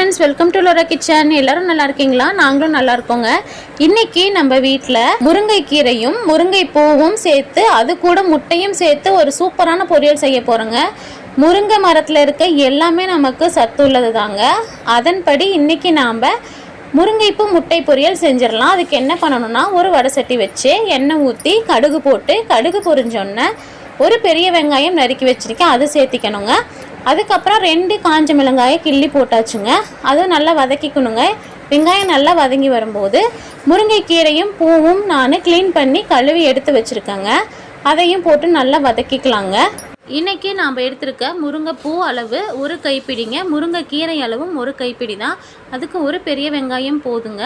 friends welcome to Laura kitchen எல்லாரும் நல்லா இருக்கீங்களா நாங்களும் நல்லா இருக்கோங்க இன்னைக்கு நம்ம வீட்ல முருங்கை கீரையும் முருங்கை பூவும் சேர்த்து அது கூட முட்டையும் சேர்த்து ஒரு சூப்பரான பொரியல் செய்ய போறோங்க முருங்கை மரத்துல இருக்க எல்லாமே நமக்கு சத்து உள்ளதுதாங்க அதன்படி இன்னைக்கு நாம முருங்கைப்பூ முட்டை பொரியல் செஞ்சிரலாம் அதுக்கு என்ன பண்ணனும்னா ஒரு வடை சட்டி வச்சு எண்ணெய் ஊத்தி கடுகு போட்டு கடுகு பொரிஞ்சோனே ஒரு பெரிய வெங்காயம் நறுக்கி வச்சிருக்கேன் அதை சேர்த்திக்கணுங்க அதுக்கப்புறம் 2 காஞ்ச மிளகாயை கிள்ளி போட்டாச்சுங்க அதுவும் நல்லா வதக்கிக்கணுங்க வெங்காயம் நல்லா வதங்கி வரும்போது முருங்கைக்கீரையும் பூவும் நான் க்ளீன் பண்ணி கழுவி எடுத்து வச்சுருக்கேங்க அதையும் போட்டு நல்லா வதக்கிக்கலாங்க இன்றைக்கி நாம் எடுத்துருக்க முருங்கைப்பூ அளவு ஒரு கைப்பிடிங்க முருங்கைக்கீரை அளவும் ஒரு கைப்பிடி தான் அதுக்கு ஒரு பெரிய வெங்காயம் போதுங்க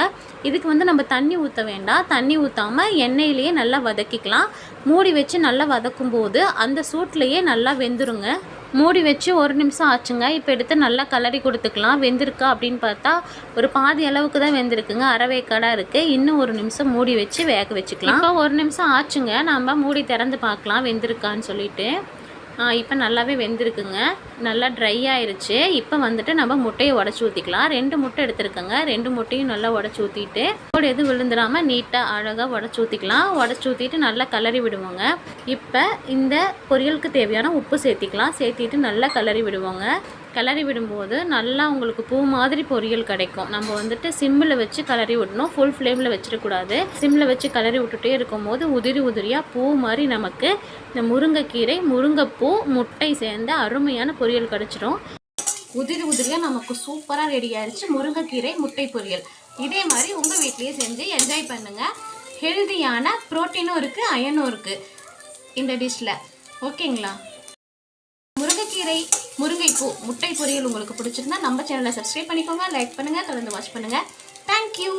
இதுக்கு நம்ம தண்ணி ஊற்ற வேண்டாம் தண்ணி ஊற்றாமல் எண்ணெயிலேயே நல்லா வதக்கிக்கலாம் மூடி வச்சு நல்லா வதக்கும் போது அந்த சூட்லேயே நல்லா வெந்துருங்க மூடி வச்சு 1 நிமிஷம் ஆச்சுங்க இப்போ எடுத்து நல்லா கலரி கொடுத்துக்கலாம் வெந்திருக்கா அப்படின்னு பார்த்தா ஒரு பாதி அளவுக்கு தான் வெந்திருக்குங்க அரைவேக்காடாக இருக்குது இன்னும் 1 நிமிஷம் மூடி வச்சு வேக வச்சுக்கலாம் இப்போ 1 நிமிஷம் ஆச்சுங்க நம்ம மூடி திறந்து பார்க்கலாம் வெந்திருக்கான்னு சொல்லிட்டு இப்போ நல்லாவே வெந்திருக்குங்க நல்லா ட்ரை ஆயிருச்சு இப்போ நம்ம முட்டையை உடச்சி ஊற்றிக்கலாம் 2 முட்டை எடுத்துருக்கேங்க 2 முட்டையும் நல்லா உடச்சி ஊற்றிட்டு எதுவும் விழுந்துடாமல் நீட்டாக அழகாக உடச்சி ஊற்றிக்கலாம் உடச்சி ஊற்றிட்டு நல்லா கலரி விடுவோங்க இப்போ இந்த பொரியலுக்கு தேவையான உப்பு சேர்த்திக்கலாம் சேர்த்திட்டு நல்லா கலரி விடுவோங்க கிளறி விடும்போது நல்லா உங்களுக்கு பூ மாதிரி பொரியல் கிடைக்கும் நம்ம சிம்மில் வச்சு கிளறி விடணும் ஃபுல் ஃப்ளேமில் வச்சிடக்கூடாது சிம்மில் வச்சு கிளறி விட்டுட்டே இருக்கும்போது உதிரி உதிரியாக பூ மாதிரி நமக்கு இந்த முருங்கைக்கீரை முருங்கைப்பூ முட்டை சேர்ந்து அருமையான பொரியல் கிடைச்சிடும் உதிரி உதிரியாக நமக்கு சூப்பராக ரெடி ஆயிடுச்சு முருங்கைக்கீரை முட்டை பொரியல் இதே மாதிரி உங்கள் வீட்லேயே செஞ்சு என்ஜாய் பண்ணுங்கள் ஹெல்தியான ப்ரோட்டீனும் இருக்குது அயனும் இருக்குது இந்த டிஷ்ஷில் ஓகேங்களா முருங்கைக்கீரை முருங்கைப்பூ முட்டை பொரியல் உங்களுக்கு பிடிச்சிருந்தா நம்ம சேனலை சப்ஸ்கிரைப் பண்ணிக்கோங்க லைக் பண்ணுங்கள் தொடர்ந்து வாட்ச் பண்ணுங்கள் தேங்க்யூ